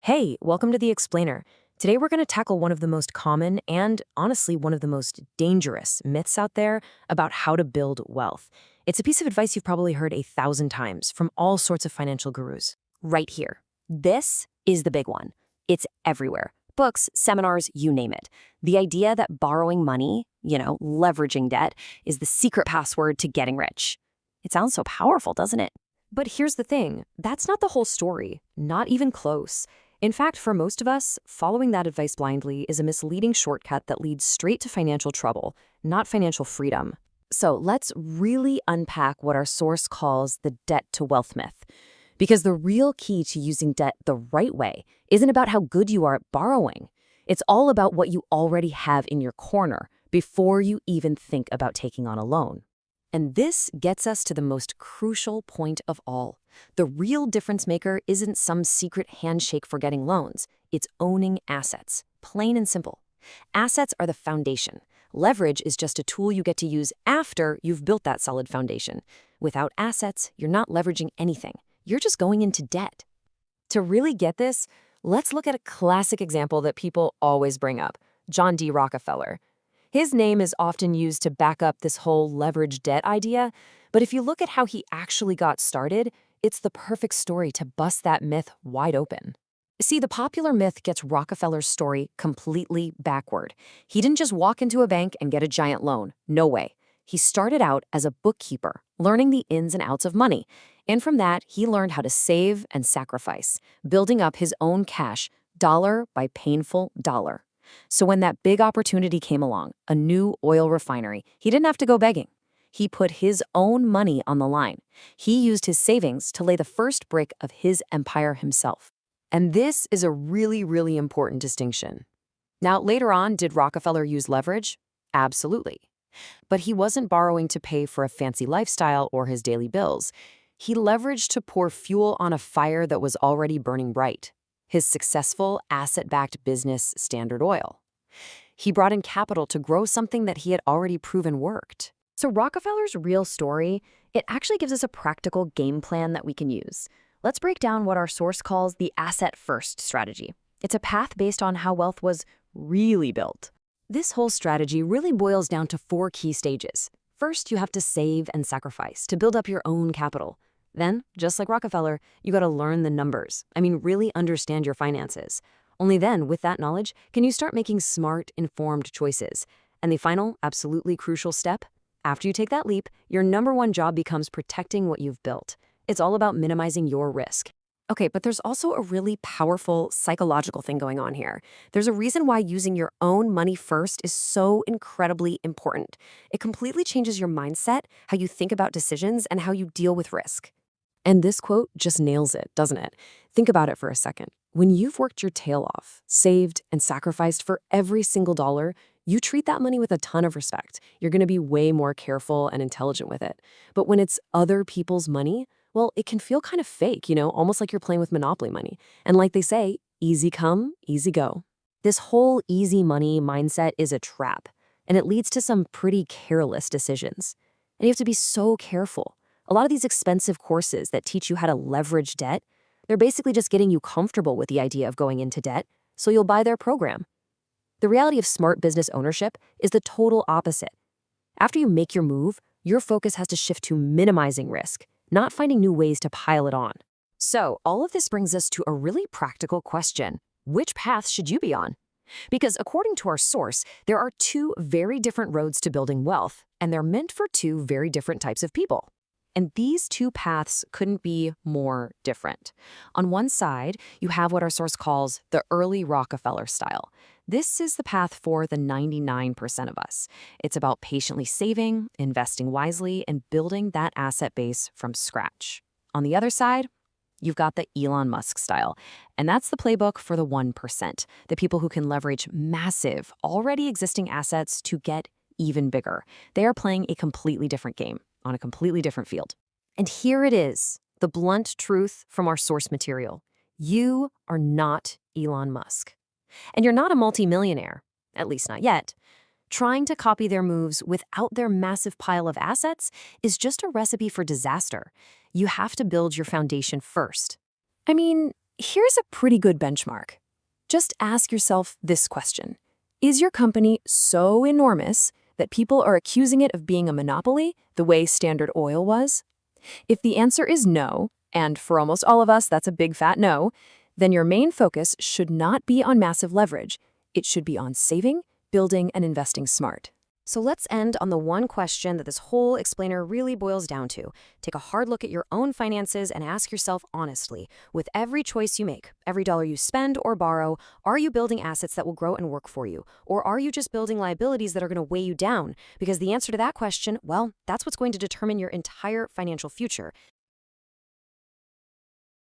Hey, welcome to The Explainer. Today we're going to tackle one of the most common and, honestly, one of the most dangerous myths out there about how to build wealth. It's a piece of advice you've probably heard 1,000 times from all sorts of financial gurus. Right here. This is the big one. It's everywhere. Books, seminars, you name it. The idea that borrowing money, leveraging debt, is the secret password to getting rich. It sounds so powerful, doesn't it? But here's the thing, that's not the whole story, not even close. In fact, for most of us, following that advice blindly is a misleading shortcut that leads straight to financial trouble, not financial freedom. So let's really unpack what our source calls the debt-to-wealth myth. Because the real key to using debt the right way isn't about how good you are at borrowing. It's all about what you already have in your corner before you even think about taking on a loan. And this gets us to the most crucial point of all. The real difference maker isn't some secret handshake for getting loans. It's owning assets, plain and simple. Assets are the foundation. Leverage is just a tool you get to use after you've built that solid foundation. Without assets, you're not leveraging anything. You're just going into debt. To really get this, let's look at a classic example that people always bring up, John D. Rockefeller. His name is often used to back up this whole leverage debt idea, but if you look at how he actually got started, it's the perfect story to bust that myth wide open. See, the popular myth gets Rockefeller's story completely backward. He didn't just walk into a bank and get a giant loan. No way. He started out as a bookkeeper, learning the ins and outs of money. And from that, he learned how to save and sacrifice, building up his own cash, dollar by painful dollar. So when that big opportunity came along, a new oil refinery, he didn't have to go begging. He put his own money on the line. He used his savings to lay the first brick of his empire himself. And this is a really, really important distinction. Now, later on, did Rockefeller use leverage? Absolutely. But he wasn't borrowing to pay for a fancy lifestyle or his daily bills. He leveraged to pour fuel on a fire that was already burning bright. His successful, asset-backed business, Standard Oil. He brought in capital to grow something that he had already proven worked. So Rockefeller's real story, it actually gives us a practical game plan that we can use. Let's break down what our source calls the asset-first strategy. It's a path based on how wealth was really built. This whole strategy really boils down to 4 key stages. First, you have to save and sacrifice to build up your own capital. Then, just like Rockefeller, you got to learn the numbers. Really understand your finances. Only then, with that knowledge, can you start making smart, informed choices. And the final, absolutely crucial step? After you take that leap, your #1 job becomes protecting what you've built. It's all about minimizing your risk. Okay, but there's also a really powerful psychological thing going on here. There's a reason why using your own money first is so incredibly important. It completely changes your mindset, how you think about decisions, and how you deal with risk. And this quote just nails it, doesn't it? Think about it for a second. When you've worked your tail off, saved, and sacrificed for every single dollar, you treat that money with a ton of respect. You're going to be way more careful and intelligent with it. But when it's other people's money, well, it can feel kind of fake, almost like you're playing with Monopoly money. And like they say, easy come, easy go. This whole easy money mindset is a trap, and it leads to some pretty careless decisions. And you have to be so careful. A lot of these expensive courses that teach you how to leverage debt, they're basically just getting you comfortable with the idea of going into debt, so you'll buy their program. The reality of smart business ownership is the total opposite. After you make your move, your focus has to shift to minimizing risk, not finding new ways to pile it on. So all of this brings us to a really practical question. Which path should you be on? Because according to our source, there are 2 very different roads to building wealth, and they're meant for 2 very different types of people. And these 2 paths couldn't be more different. On one side, you have what our source calls the early Rockefeller style. This is the path for the 99% of us. It's about patiently saving, investing wisely, and building that asset base from scratch. On the other side, you've got the Elon Musk style. And that's the playbook for the 1%, the people who can leverage massive, already existing assets to get even bigger. They are playing a completely different game on a completely different field. And here it is, the blunt truth from our source material. You are not Elon Musk. And you're not a multimillionaire, at least not yet. Trying to copy their moves without their massive pile of assets is just a recipe for disaster. You have to build your foundation first. Here's a pretty good benchmark. Just ask yourself this question. Is your company so enormous that people are accusing it of being a monopoly the way Standard Oil was? If the answer is no, and for almost all of us that's a big fat no, then your main focus should not be on massive leverage. It should be on saving, building, and investing smart. So let's end on the one question that this whole explainer really boils down to. Take a hard look at your own finances and ask yourself honestly, with every choice you make, every dollar you spend or borrow, are you building assets that will grow and work for you? Or are you just building liabilities that are going to weigh you down? Because the answer to that question, well, that's what's going to determine your entire financial future.